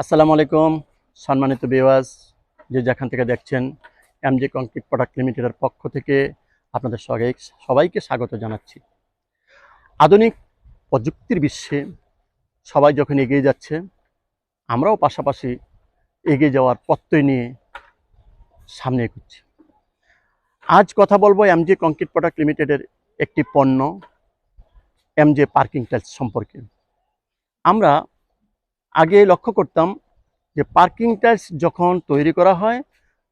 আসসালামু আলাইকুম সম্মানিত ভিউয়ার্স, যে যেখান থেকে দেখছেন এমজে কংক্রিট প্রোডাক্ট লিমিটেডের পক্ষ থেকে আপনাদের সবাইকে স্বাগত জানাচ্ছি। আধুনিক প্রযুক্তির বিশ্বে সবাই যখন এগিয়ে যাচ্ছে, আমরাও পাশাপাশি এগিয়ে যাওয়ার প্রত্যয় নিয়ে সামনে এগোচ্ছি। আজ কথা বলবো এমজে কংক্রিট প্রোডাক্ট লিমিটেডের একটি পণ্য এমজে পার্কিং টাইলস সম্পর্কে। আমরা আগে লক্ষ্য করতাম যে পার্কিং টাইলস যখন তৈরি করা হয়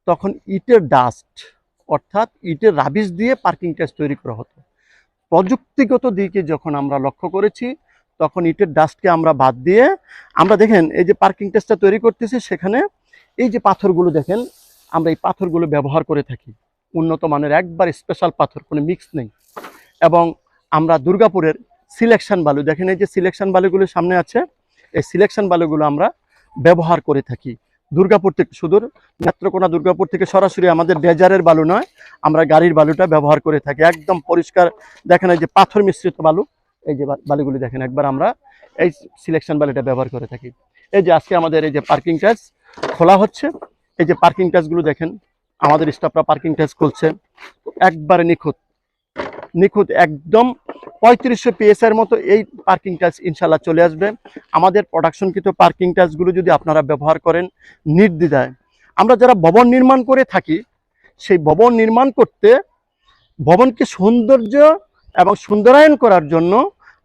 তখন ইটের ডাস্ট অর্থাৎ ইটের রাবিশ দিয়ে পার্কিং টাইলস তৈরি করা হতো। প্রযুক্তিগত দিকে যখন আমরা লক্ষ্য করেছি তখন ইটের ডাস্টকে আমরা বাদ দিয়ে আমরা দেখেন এই যে পার্কিং টাইলসটা তৈরি করতেছি, সেখানে এই যে পাথরগুলো দেখেন, আমরা এই পাথরগুলো ব্যবহার করে থাকি। উন্নত মানের একবার স্পেশাল পাথর, কোনো মিক্স নেই। এবং আমরা দুর্গাপুরের সিলেকশন বালু দেখেন, এই যে সিলেকশন বালুগুলো সামনে আছে, এই সিলেকশন বালুগুলো আমরা ব্যবহার করে থাকি। দুর্গাপুর থেকে সুদূর নেত্রকোনা দুর্গাপুর থেকে সরাসরি আমাদের ডেজারের বালু নয়, আমরা গাড়ির বালুটা ব্যবহার করে থাকি। একদম পরিষ্কার দেখেন, এই যে পাথর মিশ্রিত বালু, এই যে বালুগুলি দেখেন, একবার আমরা এই সিলেকশন বালুটা ব্যবহার করে থাকি। এই যে আজকে আমাদের এই যে পার্কিং টাইলস খোলা হচ্ছে, এই যে পার্কিং টাইলসগুলো দেখেন, আমাদের স্টাফরা পার্কিং টাইলস খুলছে, একবারে নিখুঁত নিখুঁত একদম 3500 PSI মতো এই পার্কিং টাইলস ইনশাল্লাহ চলে আসবে। আমাদের প্রোডাকশনকৃত পার্কিং টাইলসগুলো যদি আপনারা ব্যবহার করেন নির্দ্বিধায়, আমরা যারা ভবন নির্মাণ করে থাকি, সেই ভবন নির্মাণ করতে ভবনকে সৌন্দর্য এবং সুন্দরায়ন করার জন্য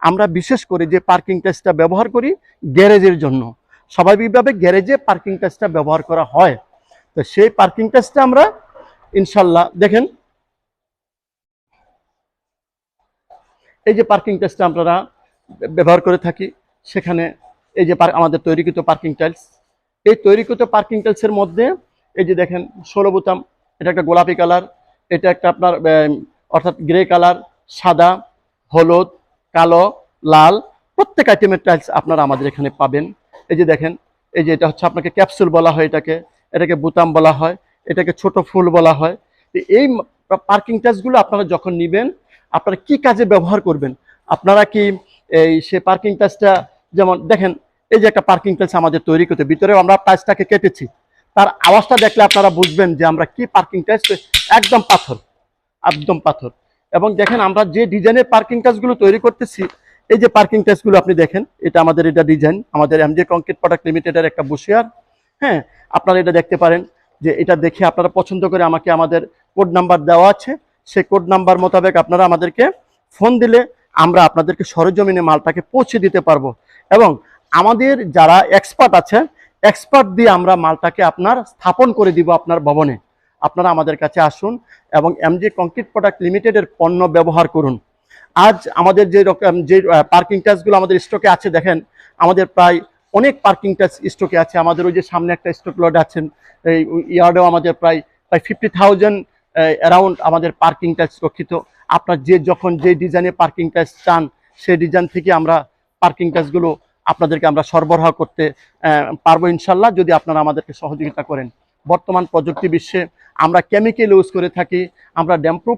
আমরা বিশেষ করে যে পার্কিং টাইলসটা ব্যবহার করি গ্যারেজের জন্য, স্বাভাবিকভাবে গ্যারেজে পার্কিং টাইলসটা ব্যবহার করা হয়। তো সেই পার্কিং টাইলসটা আমরা ইনশাল্লাহ দেখেন, এই যে পার্কিং টাইলসটা আপনারা ব্যবহার করে থাকি, সেখানে এই যে আমাদের তৈরিকৃত পার্কিং টাইলস, এই তৈরিকৃত পার্কিং টাইলসের মধ্যে এই যে দেখেন 16 বোতাম, এটা একটা গোলাপি কালার, এটা একটা আপনার অর্থাৎ গ্রে কালার, সাদা, হলুদ, কালো, লাল, প্রত্যেক আইটেমের টাইলস আপনারা আমাদের এখানে পাবেন। এই যে দেখেন, এই যে এটা হচ্ছে আপনাকে ক্যাপসুল বলা হয়, এটাকে বোতাম বলা হয়, এটাকে ছোট ফুল বলা হয়। এই পার্কিং টাইলসগুলো আপনারা যখন নেবেন, আপনারা কি কাজে ব্যবহার করবেন, আপনারা কি সে পার্কিং টাইলসটা, যেমন দেখেন এই যে একটা পার্কিং টাইলস আমাদের তৈরি করতে, ভিতরেও আমরা টাইলসটাকে কেটেছি, তার আওয়াজটা দেখলে আপনারা বুঝবেন যে আমরা কি পার্কিং টাইলস, একদম পাথর, একদম পাথর। এবং দেখেন আমরা যে ডিজাইনের পার্কিং টাইলসগুলো তৈরি করতেছি, এই যে পার্কিং টাইলসগুলো আপনি দেখেন, এটা আমাদের এটা ডিজাইন, আমাদের এমজে কংক্রিট প্রোডাক্ট লিমিটেডের একটা বসিয়ার। হ্যাঁ, আপনারা এটা দেখতে পারেন, যে এটা দেখে আপনারা পছন্দ করে আমাকে আমাদের কোড নাম্বার দেওয়া আছে, সেই কোড নাম্বার মোতাবেক আপনারা আমাদেরকে ফোন দিলে আমরা আপনাদেরকে সরেজমিনে মালটাকে পৌঁছে দিতে পারবো। এবং আমাদের যারা এক্সপার্ট আছে, এক্সপার্ট দিয়ে আমরা মালটাকে আপনার স্থাপন করে দিব আপনার ভবনে। আপনারা আমাদের কাছে আসুন এবং এমজে কংক্রিট প্রোডাক্ট লিমিটেডের পণ্য ব্যবহার করুন। আজ আমাদের যে পার্কিং টাইলসগুলো আমাদের স্টকে আছে, দেখেন আমাদের প্রায় অনেক পার্কিং টাইলস স্টকে আছে। আমাদের ওই যে সামনে একটা স্টক লট আছেন, এই ইয়ার্ডেও আমাদের প্রায় 50,000 অ্যারাউন্ড আমাদের পার্কিং টাইলস রক্ষিত। আপনার যখন যে ডিজাইনে পার্কিং টাইলস চান, সেই ডিজাইন থেকে আমরা পার্কিং টাইলসগুলো আপনাদেরকে আমরা সরবরাহ করতে পারবো ইনশাল্লাহ, যদি আপনারা আমাদেরকে সহযোগিতা করেন। বর্তমান প্রযুক্তি বিশ্বে আমরা কেমিক্যাল ইউজ করে থাকি, আমরা ড্যাম্প্রুফ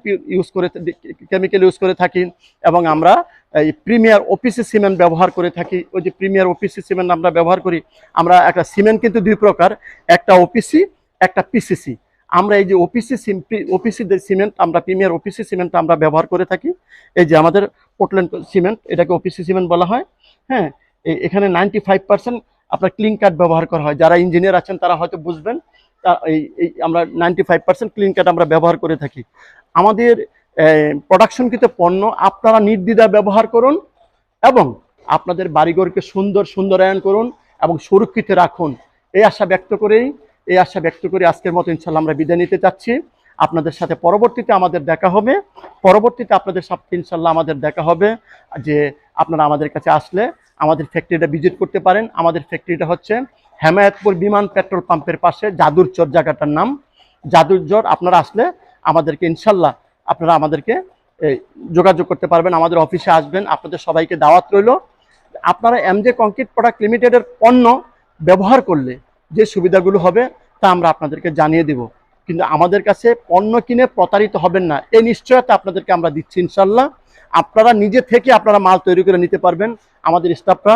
কেমিক্যাল ইউজ করে থাকি, এবং আমরা এই প্রিমিয়ার ওপিসি সিমেন্ট ব্যবহার করে থাকি। ওই যে প্রিমিয়ার ওপিসি সিমেন্ট আমরা ব্যবহার করি। আমরা একটা সিমেন্ট কিন্তু দুই প্রকার, একটা ওপিসি, একটা পিসিসি। আমরা এই যে ওপিসি সিমেন্ট, আমরা প্রিমিয়ার ওপিসি সিমেন্ট আমরা ব্যবহার করে থাকি। এই যে আমাদের পোর্টল্যান্ড সিমেন্ট, এটাকে ওপিসি সিমেন্ট বলা হয়। হ্যাঁ, এখানে 95% আপনার ক্লিন কাট ব্যবহার করা হয়। যারা ইঞ্জিনিয়ার আছেন তারা হয়তো বুঝবেন, আমরা 95% ক্লিন কাট আমরা ব্যবহার করে থাকি। আমাদের প্রোডাকশনকৃত পণ্য আপনারা নির্দ্বিধায় ব্যবহার করুন এবং আপনাদের বাড়িঘরকে সুন্দরায়ন করুন এবং সুরক্ষিত রাখুন। এই আশা ব্যক্ত করে আজকের মতো ইনশাল্লাহ আমরা বিদায় নিতে চাচ্ছি। আপনাদের সাথে পরবর্তীতে আমাদের দেখা হবে, আপনাদের সাথে ইনশাল্লাহ আমাদের দেখা হবে, যে আপনারা আমাদের কাছে আসলে আমাদের ফ্যাক্টরিটা ভিজিট করতে পারেন। আমাদের ফ্যাক্টরিটা হচ্ছে হেমায়তপুর বিমান পেট্রোল পাম্পের পাশে, জাদুরচর জায়গাটার নাম, জাদুরচর। আপনারা আসলে আমাদেরকে ইনশাল্লাহ আপনারা আমাদেরকে যোগাযোগ করতে পারবেন, আমাদের অফিসে আসবেন। আপনাদের সবাইকে দাওয়াত রইল। আপনারা এমজে কংক্রিট প্রোডাক্ট লিমিটেডের পণ্য ব্যবহার করলে যে সুবিধাগুলো হবে তা আমরা আপনাদেরকে জানিয়ে দেব, কিন্তু আমাদের কাছে পণ্য কিনে প্রতারিত হবেন না, এই নিশ্চয়তা আপনাদেরকে আমরা দিচ্ছি ইনশাল্লাহ। আপনারা নিজে থেকে আপনারা মাল তৈরি করে নিতে পারবেন। আমাদের স্টাফরা